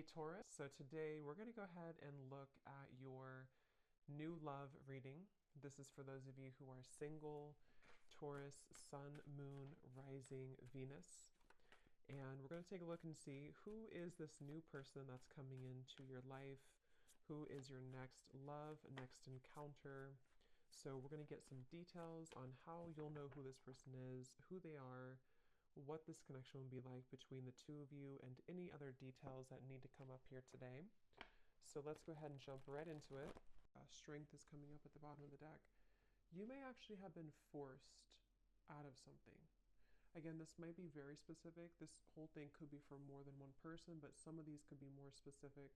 Hey Taurus, so today we're going to go ahead and look at your new love reading. This is for those of you who are single, Taurus, Sun, Moon, Rising, Venus. And we're going to take a look and see who is this new person that's coming into your life, who is your next love, next encounter. So we're going to get some details on how you'll know who this person is, who they are, what this connection will be like between the two of you, and any other details that need to come up here today. So let's go ahead and jump right into it. Strength is coming up at the bottom of the deck. You may actually have been forced out of something. Again, this might be very specific. This whole thing could be for more than one person, but some of these could be more specific.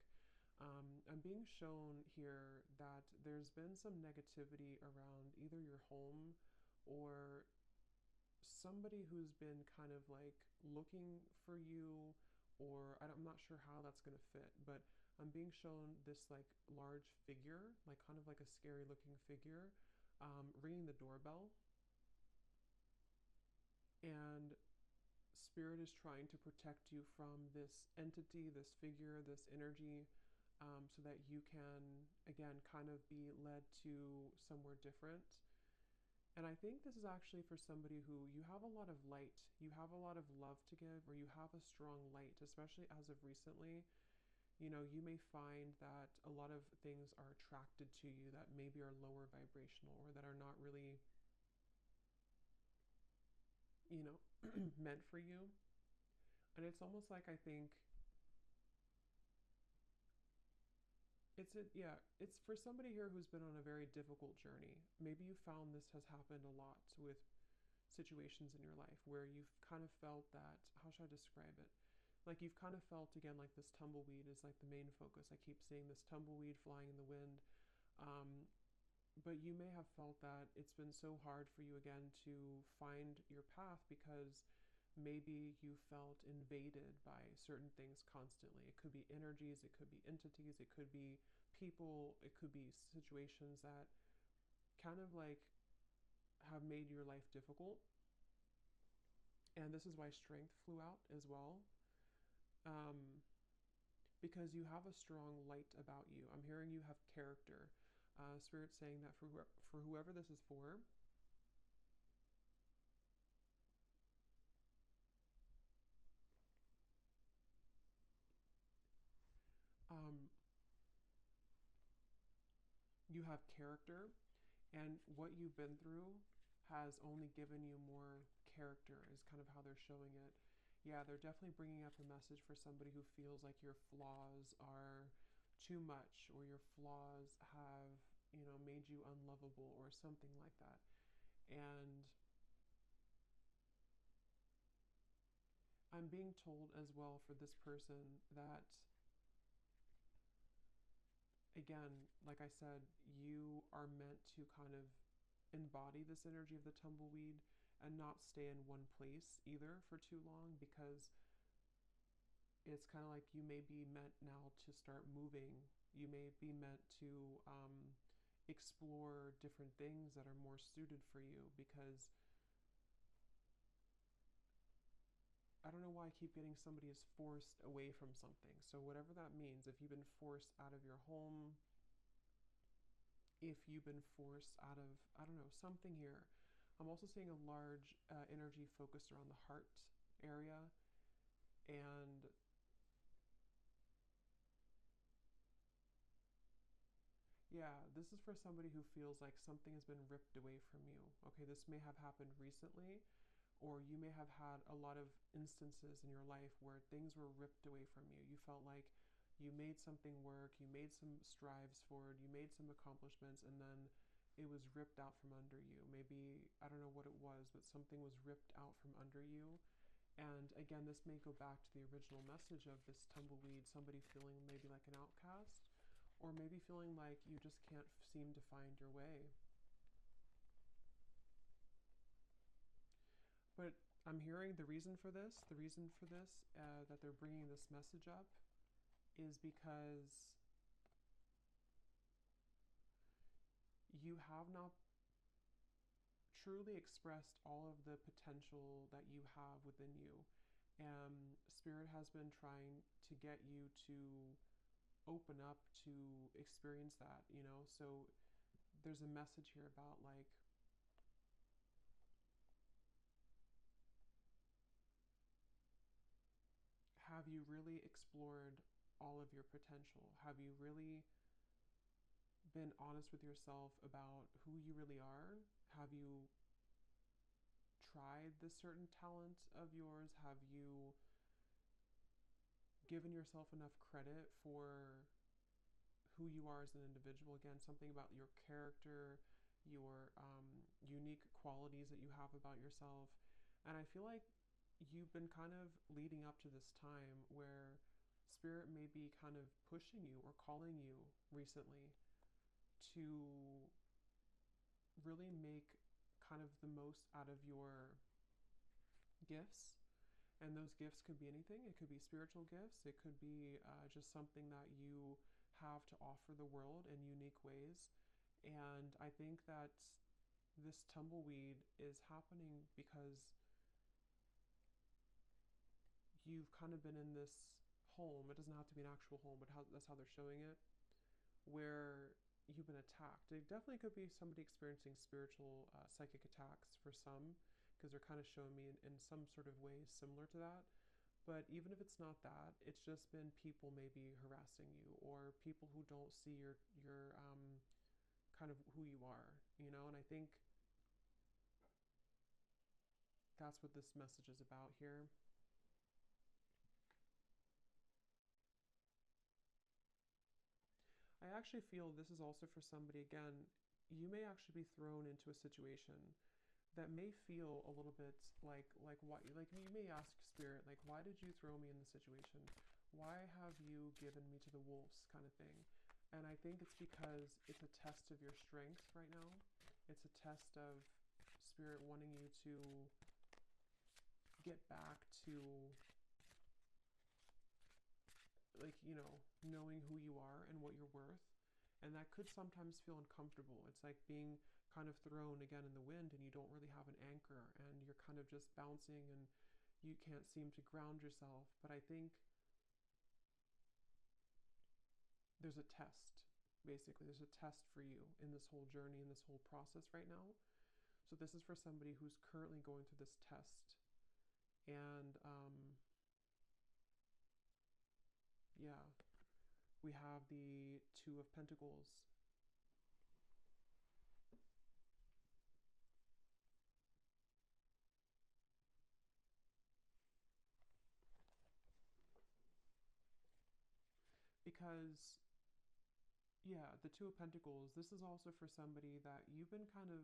I'm being shown here that there's been some negativity around either your home or somebody who's been kind of like looking for you, or I'm not sure how that's going to fit, but I'm being shown this like large figure, like kind of like a scary looking figure, ringing the doorbell. And spirit is trying to protect you from this entity, this figure, this energy, so that you can, again, kind of be led to somewhere different. And I think this is actually for somebody who you have a lot of light, you have a lot of love to give, or you have a strong light, especially as of recently. You know, you may find that a lot of things are attracted to you that maybe are lower vibrational or that are not really, you know, meant for you. And it's almost like I think it's for somebody here who's been on a very difficult journey. Maybe you found this has happened a lot with situations in your life where you've kind of felt that, how should I describe it? Like you've kind of felt again like this tumbleweed is like the main focus. I keep seeing this tumbleweed flying in the wind. Um, but you may have felt that it's been so hard for you again to find your path because maybe you felt invaded by certain things constantly. It could be energies, it could be entities, it could be people, it could be situations that kind of like have made your life difficult. And this is why strength flew out as well. Um, because you have a strong light about you. I'm hearing you have character. Spirit saying that for whoever this is for, um, you have character, and what you've been through has only given you more character, is kind of how they're showing it. Yeah, they're definitely bringing up a message for somebody who feels like your flaws are too much, or your flaws have, you know, made you unlovable or something like that. And I'm being told as well for this person that, again, like I said, you are meant to kind of embody this energy of the tumbleweed and not stay in one place either for too long, because it's kind of like you may be meant now to start moving. You may be meant to explore different things that are more suited for you, because I don't know why I keep getting somebody is forced away from something. So whatever that means, if you've been forced out of your home, if you've been forced out of, I don't know, something here. I'm also seeing a large energy focused around the heart area. And yeah, this is for somebody who feels like something has been ripped away from you. Okay, this may have happened recently, or you may have had a lot of instances in your life where things were ripped away from you. You felt like you made something work, you made some strives forward, you made some accomplishments, and then it was ripped out from under you. Maybe, I don't know what it was, but something was ripped out from under you. And again, this may go back to the original message of this tumbleweed, somebody feeling maybe like an outcast, or maybe feeling like you just can't seem to find your way. But I'm hearing the reason for this, that they're bringing this message up is because you have not truly expressed all of the potential that you have within you. And Spirit has been trying to get you to open up to experience that, you know? So there's a message here about like, have you really explored all of your potential? Have you really been honest with yourself about who you really are? Have you tried this certain talent of yours? Have you given yourself enough credit for who you are as an individual? Again, something about your character, your unique qualities that you have about yourself. And I feel like you've been kind of leading up to this time where Spirit may be kind of pushing you or calling you recently to really make kind of the most out of your gifts. And those gifts could be anything. It could be spiritual gifts. It could be just something that you have to offer the world in unique ways. And I think that this tumbleweed is happening because you've kind of been in this home. It doesn't have to be an actual home, but that's how they're showing it, where you've been attacked. It definitely could be somebody experiencing spiritual psychic attacks for some, because they're kind of showing me in some sort of way similar to that. But even if it's not that, it's just been people maybe harassing you, or people who don't see your kind of who you are, you know. And I think that's what this message is about here. I actually feel this is also for somebody, again, you may actually be thrown into a situation that may feel a little bit like why, like you may ask Spirit, like, why did you throw me in this situation? Why have you given me to the wolves, kind of thing? And I think it's because it's a test of your strength right now. It's a test of Spirit wanting you to get back to, like, you know, knowing who you are and what you're worth. And that could sometimes feel uncomfortable. It's like being kind of thrown again in the wind and you don't really have an anchor and you're kind of just bouncing and you can't seem to ground yourself. But I think there's a test, basically. There's a test for you in this whole journey, in this whole process right now. So this is for somebody who's currently going through this test. And yeah, we have the Two of Pentacles. Because, yeah, the Two of Pentacles, this is also for somebody that you've been kind of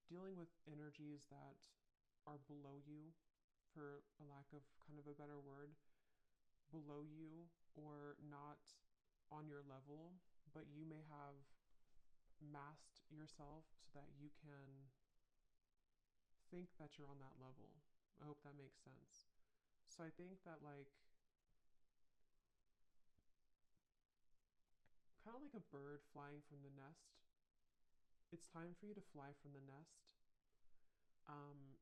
dealing with energies that are below you, for a lack of kind of a better word, below you or not on your level, but you may have masked yourself so that you can think that you're on that level. I hope that makes sense. So I think that, like, kind of like a bird flying from the nest, it's time for you to fly from the nest.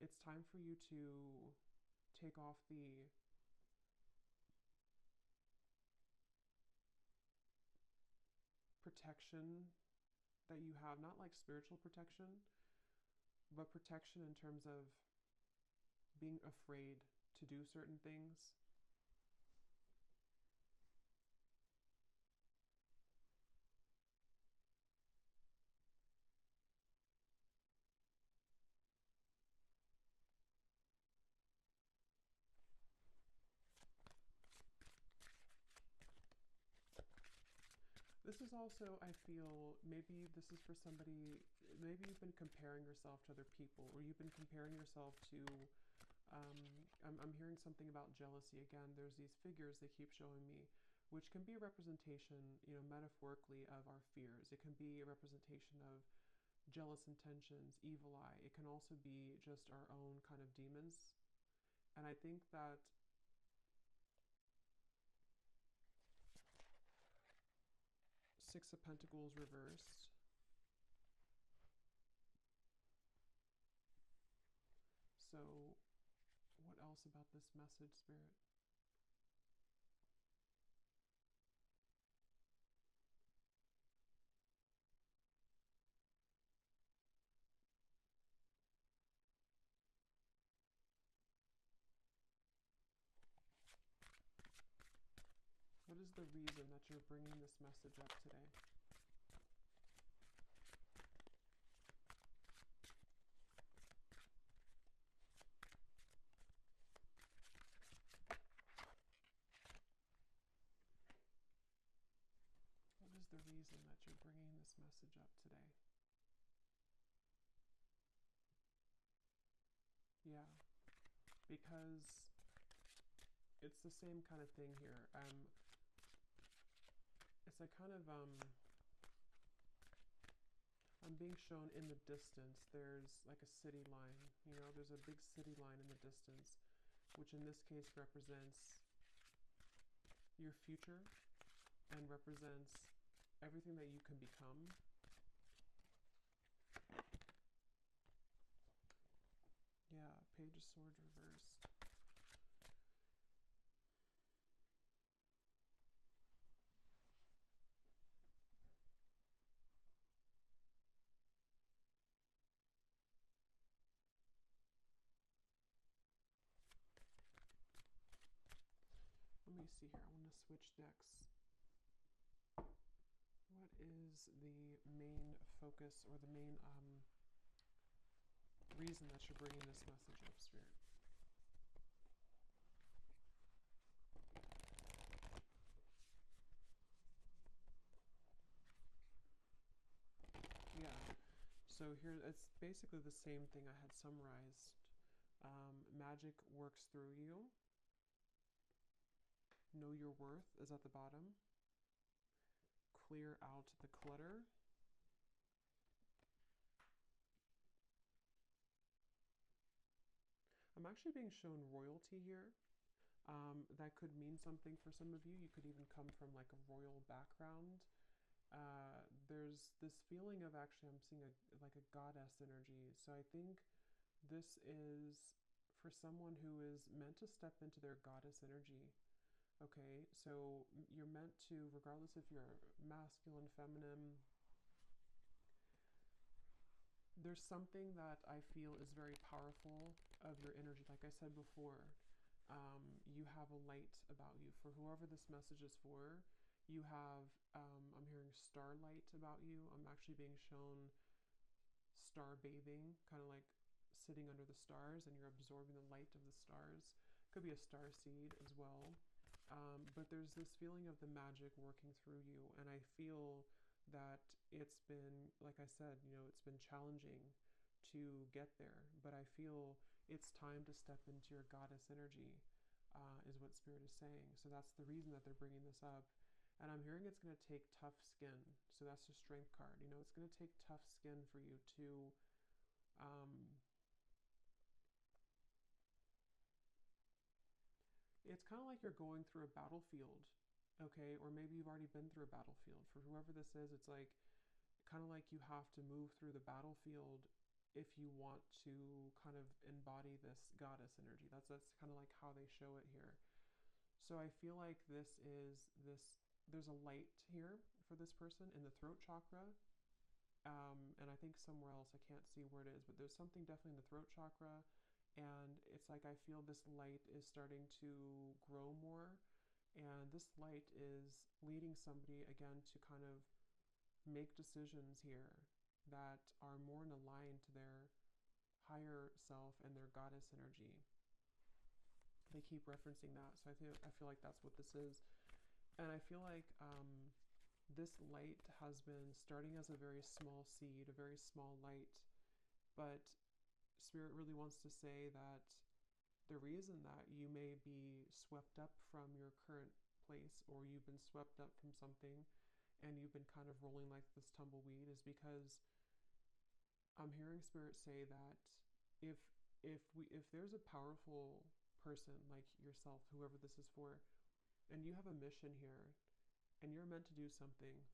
It's time for you to take off the protection that you have, not like spiritual protection, but protection in terms of being afraid to do certain things. This is also, I feel, maybe this is for somebody, maybe you've been comparing yourself to other people, or you've been comparing yourself to, I'm hearing something about jealousy again. There's these figures they keep showing me, which can be a representation, you know, metaphorically of our fears. It can be a representation of jealous intentions, evil eye. It can also be just our own kind of demons. And I think that Six of Pentacles reversed. So what else about this message, Spirit? What is the reason that you're bringing this message up today? What is the reason that you're bringing this message up today? Yeah, because it's the same kind of thing here. It's a kind of I'm being shown in the distance. There's like a city line. You know, there's a big city line in the distance, which in this case represents your future and represents everything that you can become. Yeah, Page of Swords reversed. Let me see here. I want to switch decks. What is the main focus or the main reason that you're bringing this message up, Spirit? Yeah. So here, it's basically the same thing I had summarized. Magic works through you. Know your worth is at the bottom. Clear out the clutter. I'm actually being shown royalty here. That could mean something for some of you. You could even come from like a royal background. There's this feeling of actually I'm seeing like a goddess energy. So I think this is for someone who is meant to step into their goddess energy. Okay, so you're meant to, regardless if you're masculine, feminine, there's something that I feel is very powerful of your energy. Like I said before, you have a light about you. For whoever this message is for, you have, I'm hearing starlight about you. I'm actually being shown star bathing, kind of like sitting under the stars and you're absorbing the light of the stars. Could be a star seed as well. But there's this feeling of the magic working through you. And I feel that it's been, like I said, you know, it's been challenging to get there. But I feel it's time to step into your goddess energy, is what Spirit is saying. So that's the reason that they're bringing this up. And I'm hearing it's going to take tough skin. So that's the Strength card. You know, it's going to take tough skin for you to it's kind of like you're going through a battlefield, okay? Or maybe you've already been through a battlefield. For whoever this is, it's like kind of like you have to move through the battlefield if you want to kind of embody this goddess energy. That's kind of like how they show it here. So I feel like there's a light here for this person in the throat chakra. And I think somewhere else, I can't see where it is, but there's something definitely in the throat chakra. And it's like I feel this light is starting to grow more. And this light is leading somebody, again, to kind of make decisions here that are more in line to their higher self and their goddess energy. They keep referencing that. So I feel like that's what this is. And I feel like this light has been starting as a very small seed, a very small light, but Spirit really wants to say that the reason that you may be swept up from your current place, or you've been swept up from something and you've been kind of rolling like this tumbleweed, is because I'm hearing Spirit say that if there's a powerful person like yourself, whoever this is for, and you have a mission here and you're meant to do something,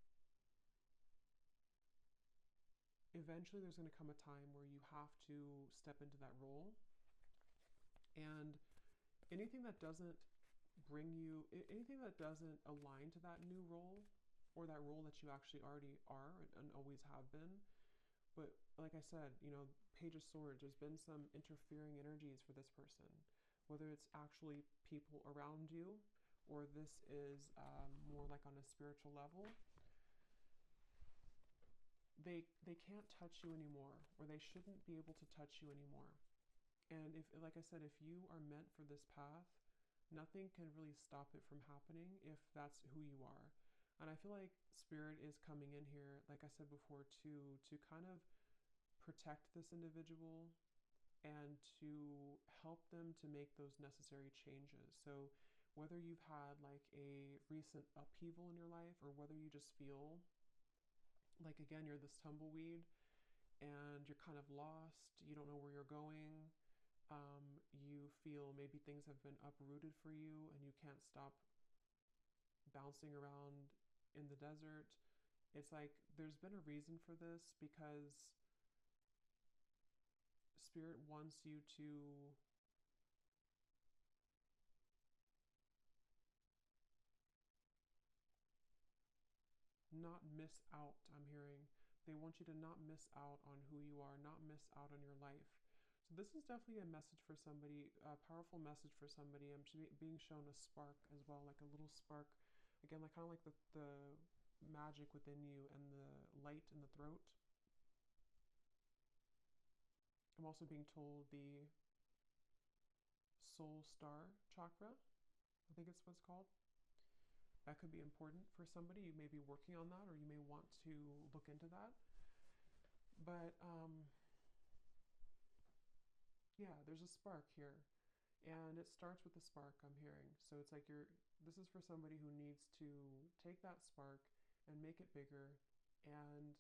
eventually there's going to come a time where you have to step into that role. And anything that doesn't bring you, anything that doesn't align to that new role, or that role that you actually already are and always have been. But like I said, Page of Swords, there's been some interfering energies for this person, whether it's actually people around you, or this is more like on a spiritual level. They can't touch you anymore, or they shouldn't be able to touch you anymore. And if, like I said, if you are meant for this path, nothing can really stop it from happening if that's who you are. And I feel like Spirit is coming in here, like I said before, to kind of protect this individual and to help them to make those necessary changes. So whether you've had like a recent upheaval in your life, or whether you just feel like, again, you're this tumbleweed and you're kind of lost, you don't know where you're going, you feel maybe things have been uprooted for you and you can't stop bouncing around in the desert. It's like there's been a reason for this, because Spirit wants you to not miss out. I'm hearing they want you to not miss out on who you are, not miss out on your life. So this is definitely a message for somebody, a powerful message for somebody. I'm being shown a spark as well, like a little spark, again, like kind of like the magic within you and the light in the throat. I'm also being told the soul star chakra, I think it's what it's called. That could be important for somebody. You may be working on that, or you may want to look into that. But yeah, there's a spark here, and it starts with the spark, I'm hearing. So it's like this is for somebody who needs to take that spark and make it bigger and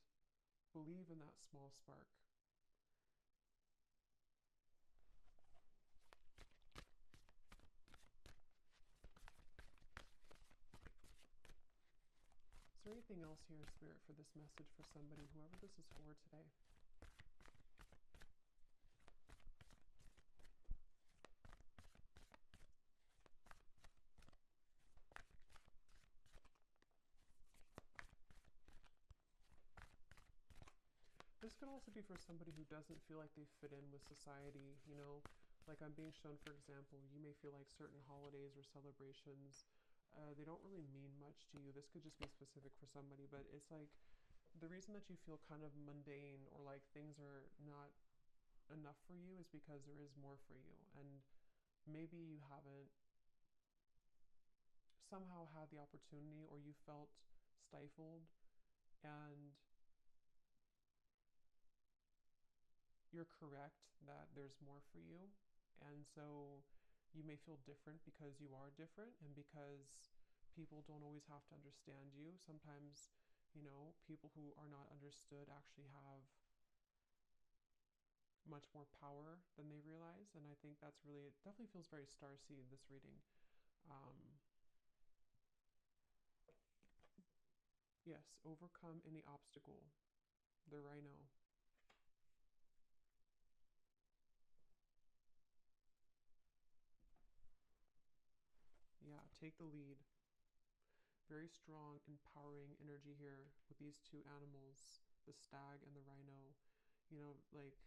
believe in that small spark. Is there anything else here, Spirit, for this message for somebody, whoever this is for today? This could also be for somebody who doesn't feel like they fit in with society, Like I'm being shown, for example, you may feel like certain holidays or celebrations, they don't really mean much to you. This could just be specific for somebody, but it's like the reason that you feel kind of mundane, or like things are not enough for you, is because there is more for you. And maybe you haven't somehow had the opportunity, or you felt stifled, and you're correct that there's more for you. And so you may feel different because you are different, and because people don't always have to understand you. Sometimes, people who are not understood actually have much more power than they realize. And I think that's really, it definitely feels very starseed, this reading. Yes, overcome any obstacle. The rhino. Yeah, take the lead. Very strong, empowering energy here with these two animals, the stag and the rhino. Like,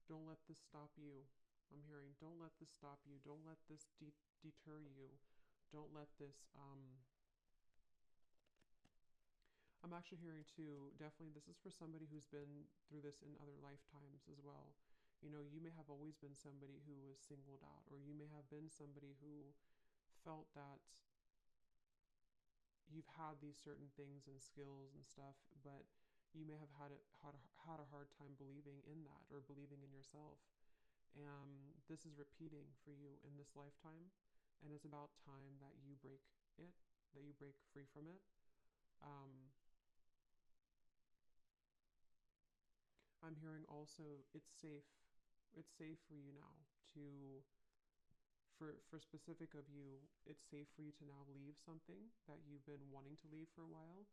don't let this stop you. I'm hearing, don't let this stop you. Don't let this deter you. Don't let this, I'm actually hearing too, definitely this is for somebody who's been through this in other lifetimes as well. You may have always been somebody who was singled out, or you may have been somebody who felt that you've had these certain things and skills and stuff, but you may have had a hard time believing in that, or believing in yourself. And this is repeating for you in this lifetime, and it's about time that you break it, that you break free from it. I'm hearing also it's safe for you now to For specific of you, it's safe for you to now leave something that you've been wanting to leave for a while.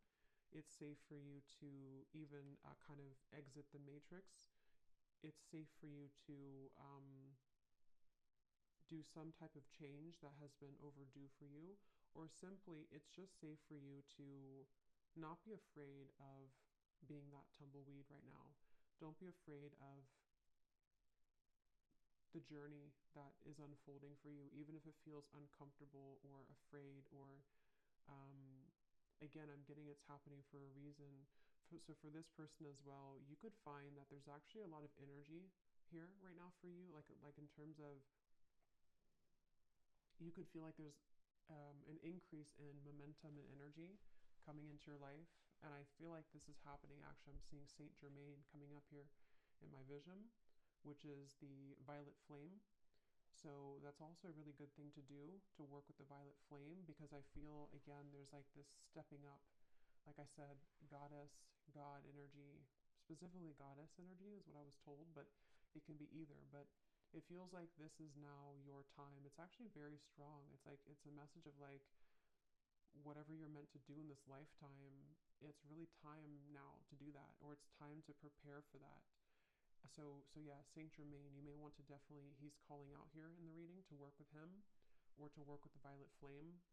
It's safe for you to even kind of exit the matrix. It's safe for you to do some type of change that has been overdue for you, or simply it's just safe for you to not be afraid of being that tumbleweed right now. Don't be afraid of the journey that is unfolding for you, even if it feels uncomfortable or afraid, or again, I'm getting it's happening for a reason. So for this person as well, you could find that there's actually a lot of energy here right now for you, like in terms of, you could feel like there's an increase in momentum and energy coming into your life. And I feel like this is happening. Actually, I'm seeing Saint Germain coming up here in my vision, which is the violet flame. So that's also a really good thing to do, to work with the violet flame, because I feel, again, there's like this stepping up. Like I said, goddess, God energy, specifically goddess energy is what I was told, but it can be either. But it feels like this is now your time. It's actually very strong. It's like, it's a message of like, whatever you're meant to do in this lifetime, it's really time now to do that, or it's time to prepare for that. So yeah, Saint Germain, you may want to definitely, he's calling out here in the reading to work with him, or to work with the violet flame,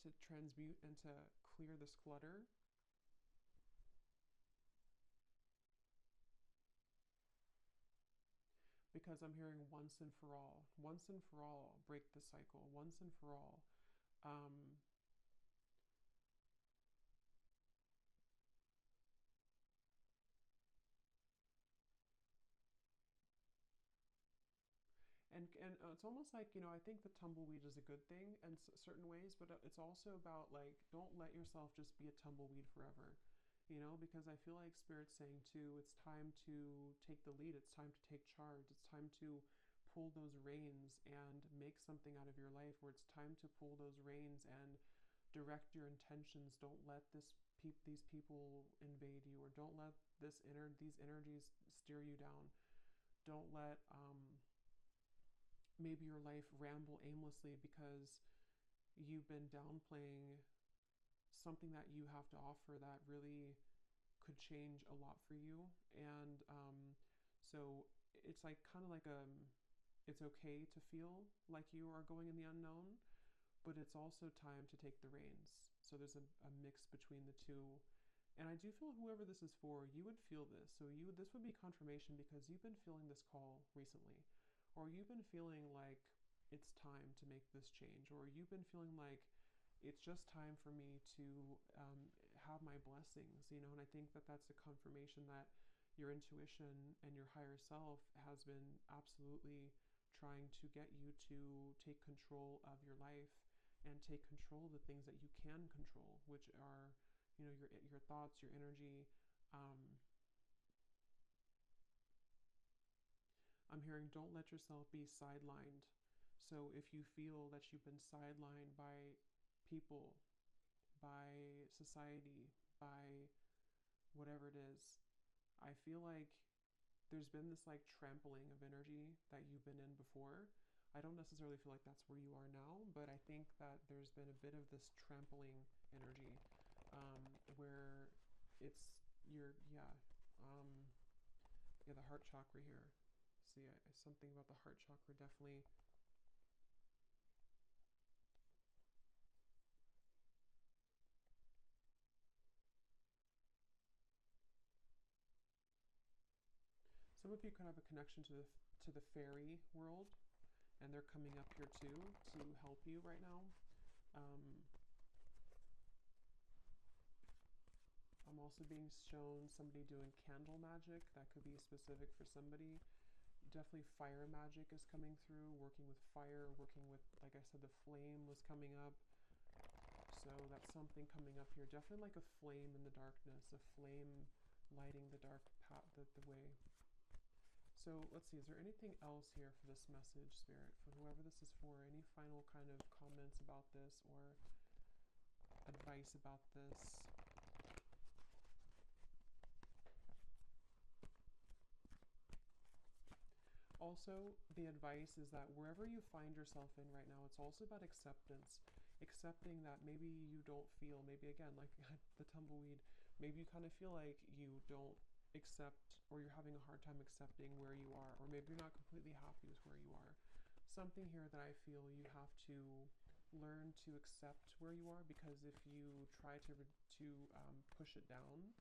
to transmute and to clear this clutter. Because I'm hearing once and for all, break the cycle, once and for all. Um, and it's almost like, I think the tumbleweed is a good thing in certain ways, but it's also about like, don't let yourself just be a tumbleweed forever, because I feel like Spirit's saying too, it's time to take the lead, it's time to take charge, it's time to pull those reins and make something out of your life, where it's time to pull those reins and direct your intentions. Don't let these people invade you, or don't let these energies steer you down. Don't let maybe your life ramble aimlessly because you've been downplaying something that you have to offer that really could change a lot for you. And so it's like kind of like it's okay to feel like you are going in the unknown, but it's also time to take the reins. So there's a mix between the two. And I do feel whoever this is for, you would feel this. So this would be confirmation, because you've been feeling this call recently, or you've been feeling like it's time to make this change, or you've been feeling like it's just time for me to have my blessings, and I think that that's a confirmation that your intuition and your higher self has been absolutely trying to get you to take control of your life and take control of the things that you can control, which are, your thoughts, your energy. I'm hearing, don't let yourself be sidelined. So if you feel that you've been sidelined by people, by society, by whatever it is, I feel like there's been this like trampling of energy that you've been in before. I don't necessarily feel like that's where you are now, but I think that there's been a bit of this trampling energy, where it's the heart chakra here. See, something about the heart chakra definitely. Some of you could have a connection to the fairy world, and they're coming up here too to help you right now. I'm also being shown somebody doing candle magic. That could be specific for somebody. Definitely fire magic is coming through, working with fire, working with, like I said, the flame was coming up. So that's something coming up here. Definitely like a flame in the darkness, a flame lighting the dark path, the way. So let's see, is there anything else here for this message, Spirit, for whoever this is for? Any final kind of comments about this, or advice about this? also, the advice is that wherever you find yourself in right now, it's also about acceptance. Accepting that maybe you don't feel, maybe again, like the tumbleweed, maybe you kind of feel like you don't accept, or you're having a hard time accepting where you are, or maybe you're not completely happy with where you are. Something here that I feel you have to learn to accept where you are, because if you try to push it down,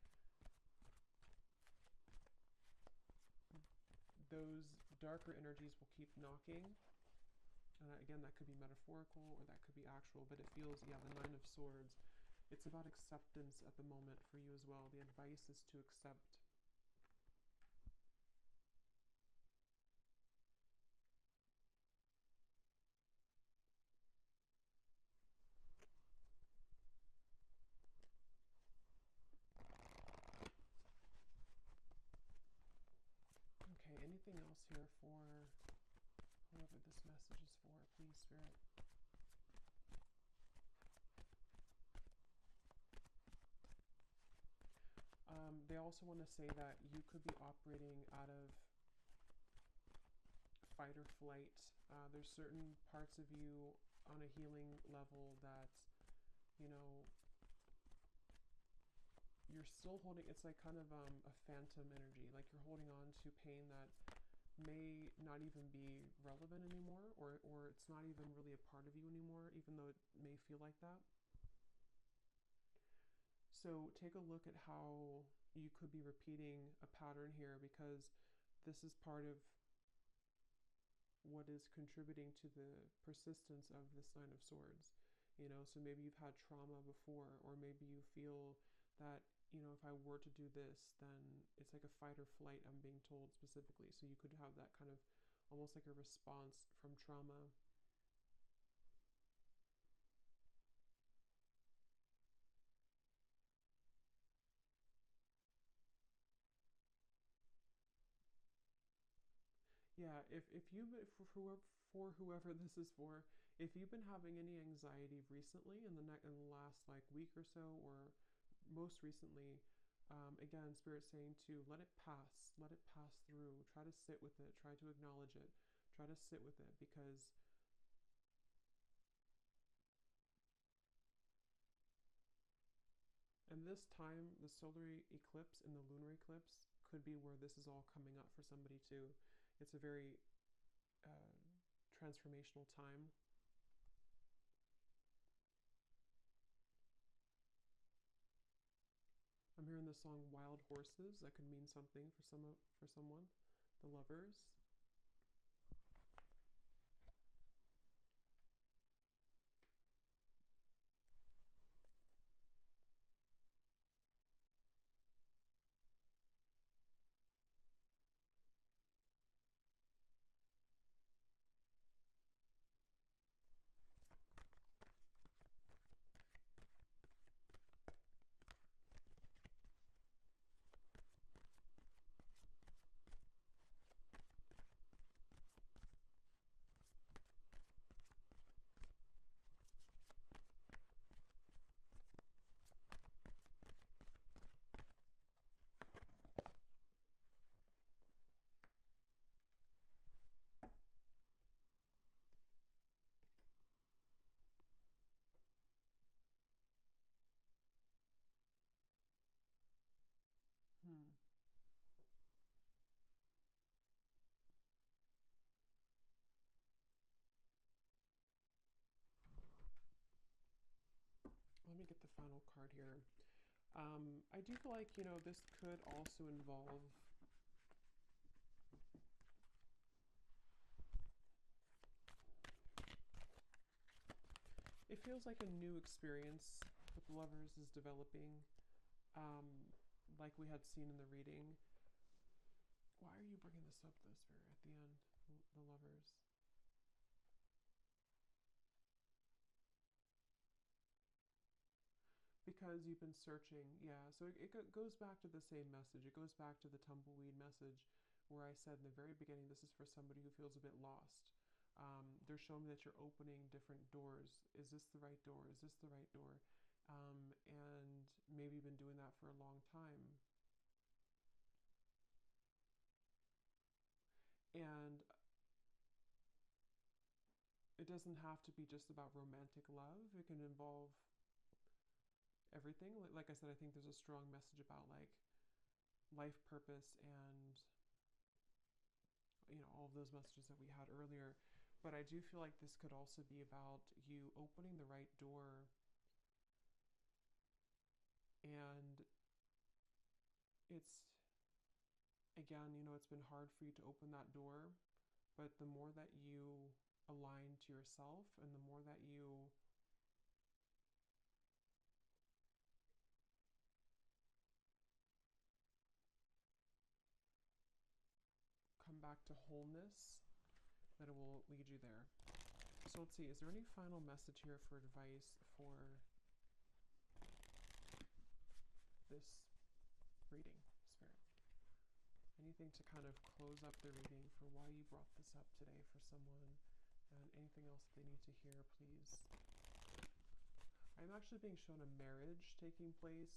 those darker energies will keep knocking. Again, that could be metaphorical or that could be actual, but it feels, yeah, the Nine of Swords. It's about acceptance at the moment for you as well. The advice is to accept. Okay, anything else here for whoever this message is for, please, Spirit? They also want to say that you could be operating out of fight or flight. There's certain parts of you on a healing level that, you know, you're still holding. It's like kind of a phantom energy, like you're holding on to pain that may not even be relevant anymore, or it's not even really a part of you anymore, even though it may feel like that. So take a look at how you could be repeating a pattern here, because this is part of what is contributing to the persistence of this Nine of Swords. You know, so maybe you've had trauma before, or maybe you feel that, you know, if I were to do this, then it's like a fight or flight, I'm being told specifically. So you could have that kind of almost like a response from trauma. Yeah, if you, for whoever this is for, if you've been having any anxiety recently in the last like week or so, or most recently, again, Spirit saying to let it pass through. Try to sit with it. Try to acknowledge it. Try to sit with it, because and this time, the solar eclipse and the lunar eclipse could be where this is all coming up for somebody too. It's a very uh, transformational time. I'm hearing the song "Wild Horses." That could mean something for someone. The lovers. Hmm. Let me get the final card here. I do feel like, you know, this could also involve, it feels like a new experience with the lovers is developing, um, like we had seen in the reading. Why are you bringing this up, though, Spirit, at the end? The lovers. Because you've been searching, yeah. So it goes back to the same message. It goes back to the tumbleweed message, where I said in the very beginning, this is for somebody who feels a bit lost. They're showing me that you're opening different doors. Is this the right door? Is this the right door? And maybe you've been doing that for a long time. And it doesn't have to be just about romantic love. It can involve everything. Like I said, I think there's a strong message about like life purpose and all of those messages that we had earlier. But I do feel like this could also be about you opening the right door, and it's again, it's been hard for you to open that door, but the more that you align to yourself and the more that you come back to wholeness, that it will lead you there. So let's see, is there any final message here for advice for this reading, Spirit? Anything to kind of close up the reading for why you brought this up today for someone, and anything else that they need to hear, please. I'm actually being shown a marriage taking place.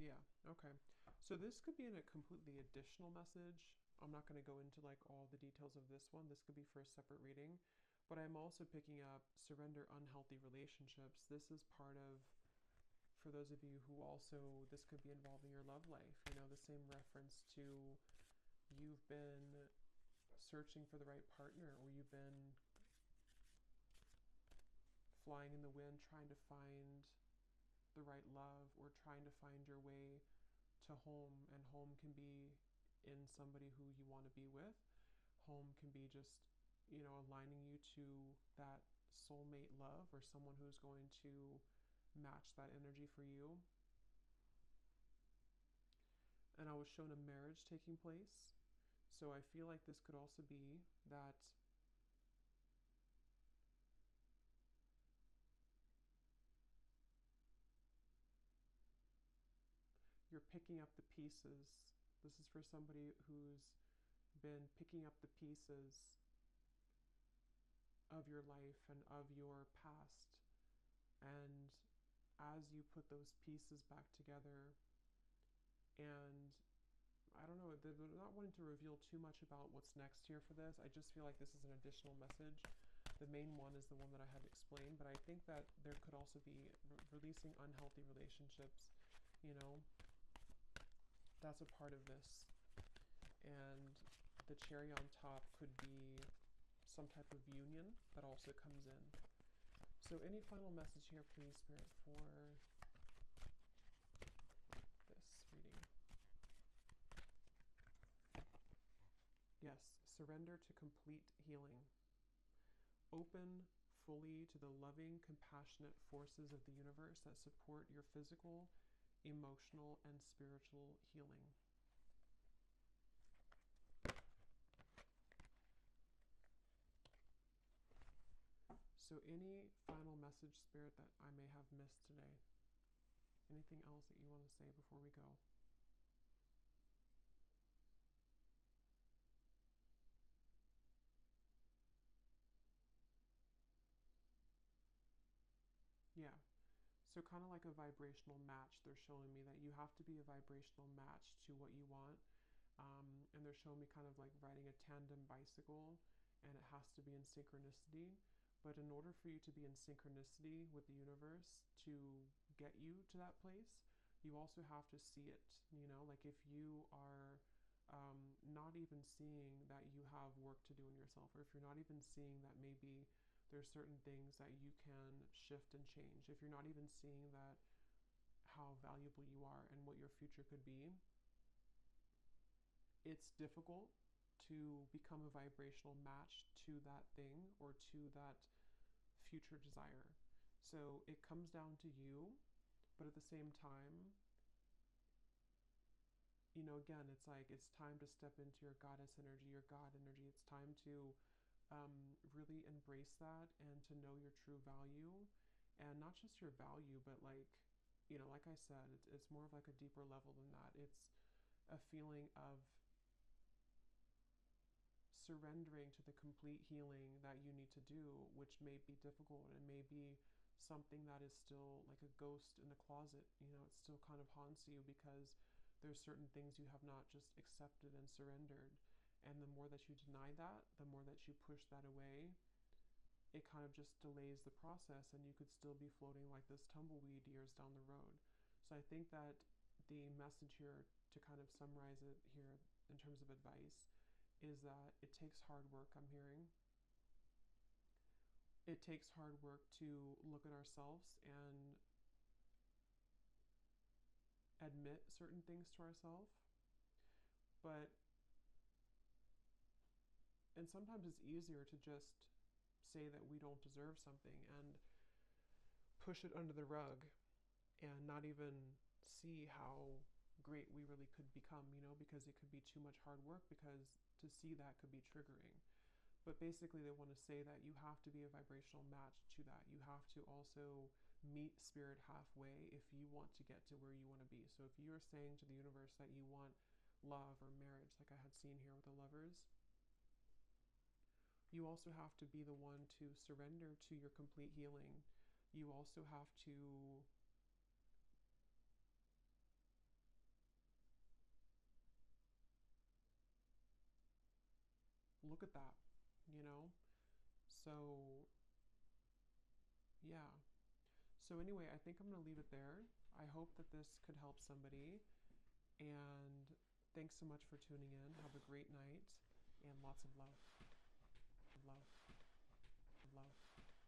Yeah, okay. So this could be in a completely additional message. I'm not going to go into like all the details of this one. This could be for a separate reading. But I'm also picking up surrender unhealthy relationships. This is part of, for those of you who also, this could be involving your love life. The same reference to you've been searching for the right partner, or you've been flying in the wind trying to find the right love, or trying to find your way to home. And home can be in somebody who you want to be with. Home can be just, aligning you to that soulmate love, or someone who's going to match that energy for you. And I was shown a marriage taking place. So I feel like this could also be that you're picking up the pieces. This is for somebody who's been picking up the pieces of your life and of your past. And as you put those pieces back together, and I don't know, they're not wanting to reveal too much about what's next here for this. I just feel like this is an additional message. The main one is the one that I had explained, but I think that there could also be releasing unhealthy relationships. That's a part of this. And the cherry on top could be some type of union that also comes in. So any final message here, please, Spirit, for this reading? Yes, surrender to complete healing. Open fully to the loving, compassionate forces of the universe that support your physical, emotional, and spiritual healing. So any final message, Spirit, that I may have missed today? Anything else that you want to say before we go? Yeah. So kind of like a vibrational match, they're showing me that you have to be a vibrational match to what you want. And they're showing me kind of like riding a tandem bicycle, and it has to be in synchronicity. But in order for you to be in synchronicity with the universe to get you to that place, you also have to see it. Like if you are not even seeing that you have work to do in yourself, or if you're not even seeing that maybe there's certain things that you can shift and change, if you're not even seeing that how valuable you are and what your future could be, it's difficult to become a vibrational match to that thing or to that future desire. So it comes down to you, but at the same time, again, it's like it's time to step into your goddess energy, your God energy. It's time to really embrace that and to know your true value, and not just your value, but like I said, it's more of like a deeper level than that. It's a feeling of surrendering to the complete healing that you need to do, which may be difficult and may be something that is still like a ghost in a closet. You know, it still kind of haunts you because there's certain things you have not just accepted and surrendered. And the more that you deny that, the more that you push that away, it kind of just delays the process, and you could still be floating like this tumbleweed years down the road. So I think that the message here, to kind of summarize it here in terms of advice, is that it takes hard work, I'm hearing. It takes hard work to look at ourselves and admit certain things to ourselves. And sometimes it's easier to just say that we don't deserve something and push it under the rug and not even see how great we really could become, you know, because it could be too much hard work, because to see that could be triggering. But basically, they want to say that you have to be a vibrational match to that. You have to also meet spirit halfway if you want to get to where you want to be. So if you're saying to the universe that you want love or marriage, like I had seen here with the lovers, you also have to be the one to surrender to your complete healing. You also have to look at that, you know? So, yeah. So, anyway, I think I'm going to leave it there. I hope that this could help somebody. And thanks so much for tuning in. Have a great night and lots of love. Love.